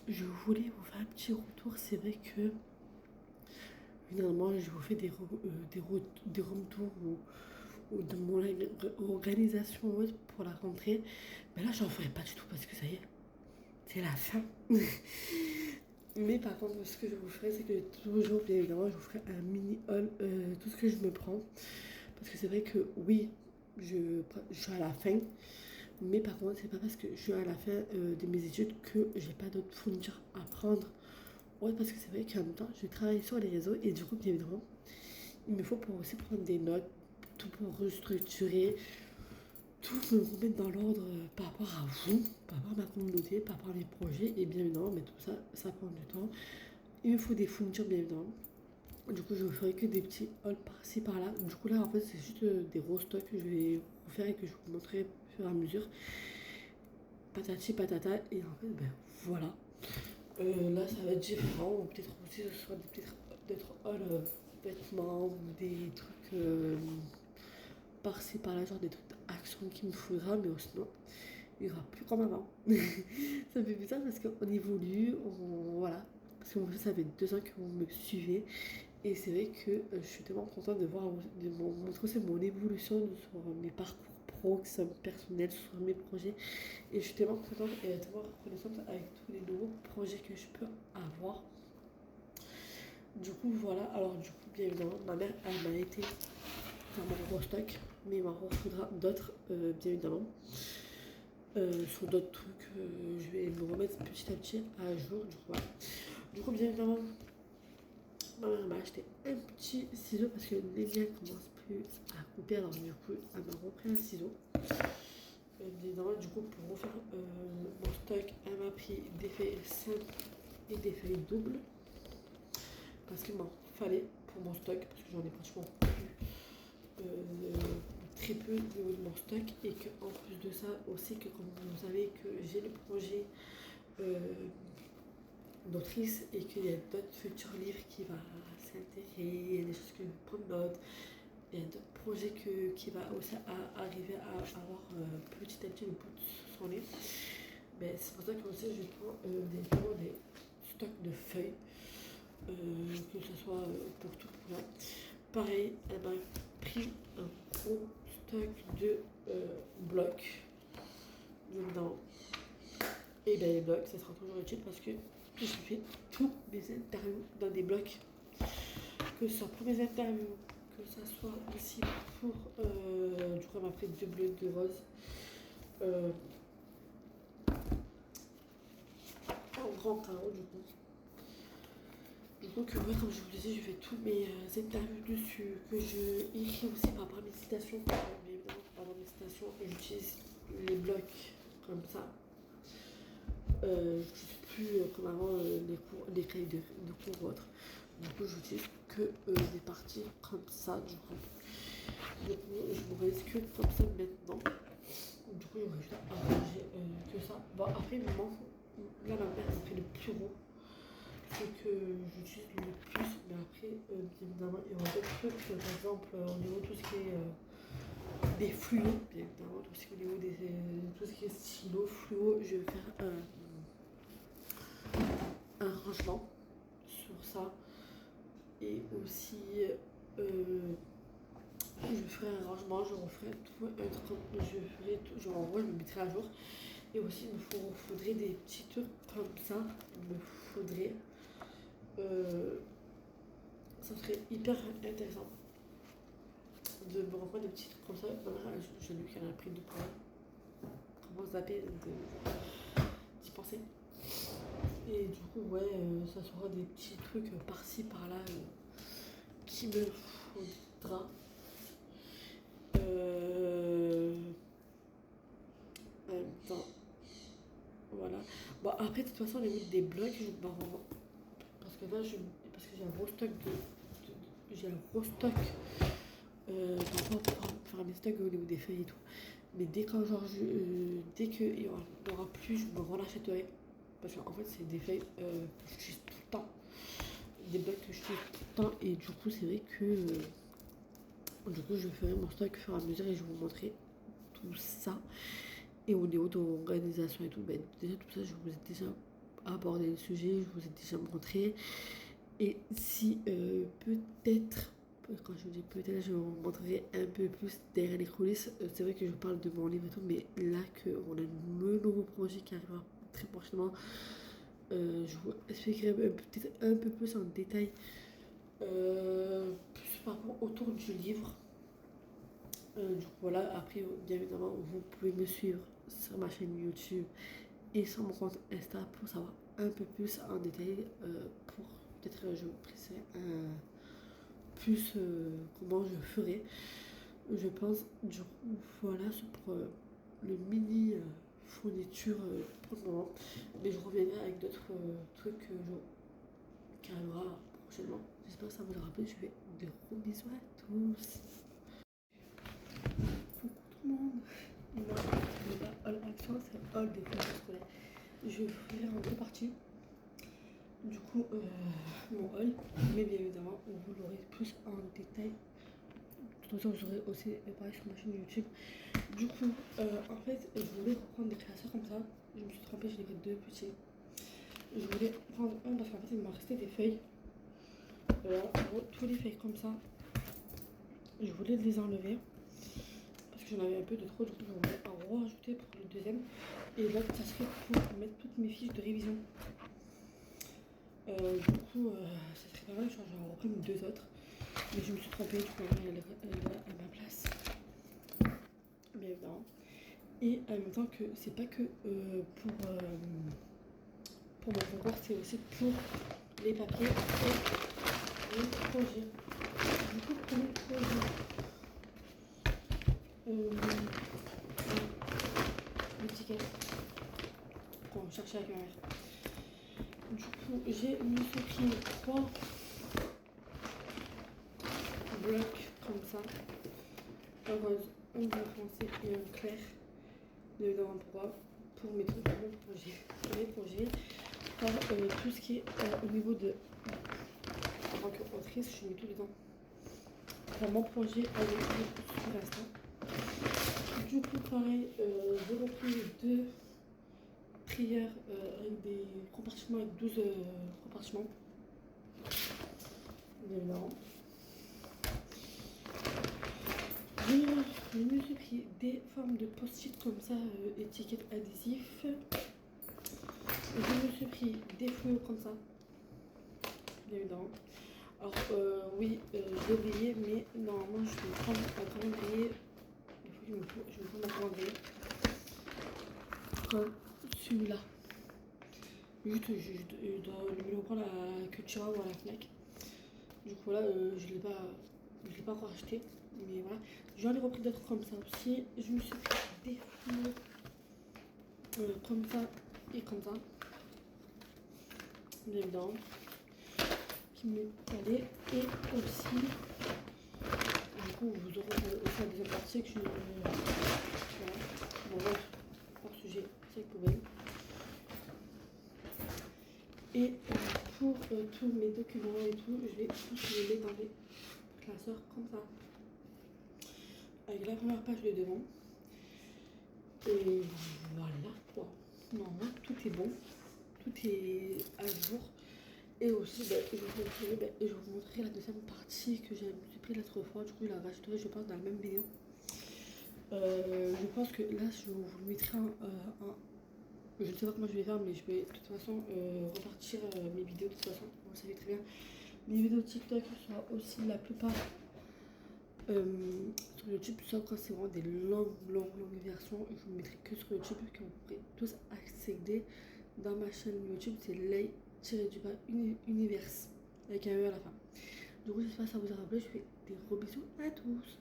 je voulais vous faire un petit retour. C'est vrai que finalement, je vous fais des retours ou de mon organisation pour la rentrée. Mais là, j'en ferai pas du tout parce que ça y est, c'est la fin. Mais par contre, ce que je vous ferai, c'est que toujours, bien évidemment, je vous ferai un mini haul, tout ce que je me prends. Parce que c'est vrai que oui, je suis à la fin. Mais par contre, c'est pas parce que je suis à la fin de mes études que j'ai pas d'autres fournitures à prendre. Ouais, parce que c'est vrai qu'en même temps, je travaille sur les réseaux et du coup, bien évidemment, il me faut pour aussi prendre des notes, tout pour restructurer, tout me remettre dans l'ordre par rapport à vous, par rapport à ma communauté, par rapport à mes projets. Et bien évidemment, mais tout ça, ça prend du temps. Il me faut des fournitures, bien évidemment. Du coup, je ne ferai que des petits hauls par-ci, par-là. Du coup, là, en fait, c'est juste des gros stocks que je vais vous faire et que je vous montrerai au fur et à mesure. Patati patata. Et en fait, ben voilà. Là, ça va être différent. Ou peut-être aussi, ce sera peut-être hauls vêtements ou des trucs par-ci, par-là, genre des trucs d'action qu'il me faudra. Mais sinon, il n'y aura plus comme avant. Ça me fait bizarre parce qu'on évolue, voilà. Parce que moi, ça fait 2 ans que vous me suivez. Et c'est vrai que je suis tellement contente de voir, de montrer aussi mon évolution sur mes parcours pro, que ce soit personnel, sur mes projets. Et je suis tellement contente et tellement reconnaissante avec tous les nouveaux projets que je peux avoir. Du coup, voilà. Alors, du coup, bien évidemment, ma mère, elle m'a été faire mon gros stock, mais il m'en faudra d'autres, bien évidemment. Sur d'autres trucs, je vais me remettre petit à petit à jour. Du coup, voilà. Du coup, bien évidemment, ma mère m'a acheté un petit ciseau parce que les miens commencent plus à couper. Alors, du coup, elle m'a repris un ciseau. Bien évidemment, du coup, pour refaire mon stock, elle m'a pris des feuilles simples et des feuilles doubles. Parce qu'il m'en fallait pour mon stock, parce que j'en ai pratiquement plus. Très peu au niveau de mon stock et qu'en plus de ça aussi que comme vous savez que j'ai le projet d'autrice et qu'il y a d'autres futurs livres qui vont s'intéresser, il y a des choses que je vais prendre note, il y a d'autres projets qui va aussi arriver à avoir petit à petit le bout de son nez. Mais c'est pour ça que aussi je prends des stocks de feuilles, que ce soit pour tout pour là. Pareil, elle m'a pris un gros stock de blocs. Donc et bien les blocs, ça sera toujours utile parce que je fais tous mes interviews dans des blocs. Que ce soit pour mes interviews, que ce soit aussi pour... du coup, elle m'a pris 2 bleus, 2 roses. En grand tarot, du coup. Du coup, que moi, comme je vous le disais, je fais tous mes interviews dessus, que je écris aussi par rapport à mes citations. Mais évidemment, par rapport à mes citations, j'utilise les blocs comme ça. Je n'utilise plus comme avant les cahiers de cours ou autres. Du coup, j'utilise que des parties comme ça, du coup. Du coup, je vous reste que comme ça maintenant. Du coup, il y aurait juste à arranger que ça. Bon, après, là, ma mère a pris le plus gros. C'est que j'utilise le plus. Mais après, bien évidemment, il y aura d'autres trucs. Par exemple, au niveau de tout ce qui est des fluos, bien évidemment, tout ce qui est au niveau tout ce qui est stylo, fluo, je vais faire un rangement sur ça. Et aussi, je ferai un rangement, je referai tout un truc, je ferai tout, je me mettrai à jour. Et aussi, il me faudrait des petits trucs comme ça. Il me faudrait. Ça serait hyper intéressant de me reprendre des petits trucs comme ça. Voilà, j'ai lu qu'elle a pris du poids. Comment zapper d'y penser. Et du coup, ouais, ça sera des petits trucs par-ci, par-là qui me faudra. En même temps, voilà. Bon, après, de toute façon, les des blocs, parce que là, parce que j'ai un gros stock j'ai un gros stock pour faire mes stocks au niveau des feuilles et tout. Mais dès qu'il y aura plus, je me relâcherai. Parce qu'en fait, c'est des feuilles que j'utilise tout le temps. Des blocs que j'utilise tout le temps. Et du coup, c'est vrai que du coup, je ferai mon stock au fur et à mesure et je vais vous montrer tout ça. Et au niveau de l'organisation et tout, ben, déjà tout ça, je vous ai déjà aborder le sujet, je vous ai déjà montré. Et si peut-être, quand je dis peut-être, je vous montrerai un peu plus derrière les coulisses. C'est vrai que je parle de mon livre et tout, mais là qu'on a le nouveau projet qui arrivera très prochainement, je vous expliquerai peut-être un peu plus en détail plus par rapport autour du livre. Du coup, voilà, après, bien évidemment, vous pouvez me suivre sur ma chaîne YouTube et sur mon compte Insta pour savoir un peu plus en détail. Pour peut-être, je vous préciserai plus comment je ferai. Je pense, du coup, voilà, c'est pour le mini fourniture pour le moment. Mais je reviendrai avec d'autres trucs qui arrivera prochainement. J'espère que ça vous aura plu. Je fais de gros bisous à tous. Coucou tout le monde. Moi, la All Action, c'est All des fournitures scolaires. Je vais faire en deux parties. Du coup, mon haul, mais bien évidemment, vous l'aurez plus en détail. De toute façon, vous aurez aussi pareil sur ma chaîne YouTube. Du coup, en fait, je voulais reprendre des classeurs comme ça. Je me suis trompée, je l'ai fait deux petits. Je voulais prendre un parce qu'en fait, il m'a resté des feuilles. Voilà, tous les feuilles comme ça. Je voulais les enlever parce que j'en avais un peu de trop. Du coup, je voulais en rajouter pour le deuxième. Et là, ça serait pour mettre toutes mes fiches de révision. Du coup, ça serait pas mal, j'en reprends deux autres. Mais je me suis trompée, du coup, elle à ma place. Bien évidemment. Et en même temps que c'est pas que pour mon concours, c'est aussi pour les papiers et les projets. Du coup, pour les projets, les tickets qu'on cherchait avec ma mère. Du coup, j'ai me suis pris 3 blocs comme ça, un rose, un bleu foncé et un clair. Bien évidemment, pourquoi? Pour mes trucs, pour mes projets, pour tout ce qui est au niveau de en tant qu'autrice, je mets tout dedans. Pour mon projet avec sur l'instant. Du coup, pareil, j'ai repris deux prières avec des compartiments, avec 12 compartiments. Bien évidemment. Je me suis pris des formes de post-it comme ça, étiquettes adhésifs. Je me suis pris des fluos comme ça, bien évidemment. Alors, oui, j'ai oublié, mais normalement, je vais prendre un calendrier. Il faut que je me prenne un calendrier. Comme celui-là. Juste, je dois le reprendre à la Cultura ou à la Fnac. Du coup, là, je l'ai pas encore acheté. Mais voilà. J'en ai repris d'autres comme ça aussi. Je me suis pris des fluos comme ça et comme ça. Bien évidemment. Qui m'est allé. Et aussi, du coup, vous aurez aussi la deuxième partie que je. Voilà. Bon, bref, hors sujet, c'est le poubelle. Et pour tous mes documents et tout, je vais tous les mettre dans des classeurs comme ça. Avec la première page de devant. Et voilà quoi. Normalement, tout est bon. Tout est à jour. Et aussi, je vais vous montrer la deuxième partie que j'ai pris l'autre fois. Du coup, je la rajouterai, je pense, dans la même vidéo. Je pense que là, je vous le mettrai je ne sais pas comment je vais faire, mais je vais de toute façon repartir mes vidéos. De toute façon, vous le savez très bien. Mes vidéos TikTok sont aussi la plupart sur YouTube, sauf quand c'est vraiment des longues versions. Je vous mettrai que sur YouTube, que vous pourrez tous accéder dans ma chaîne YouTube. C'est Lay-univers avec un E à la fin. Du coup, j'espère que ça vous aura plu. Je fais des gros bisous à tous.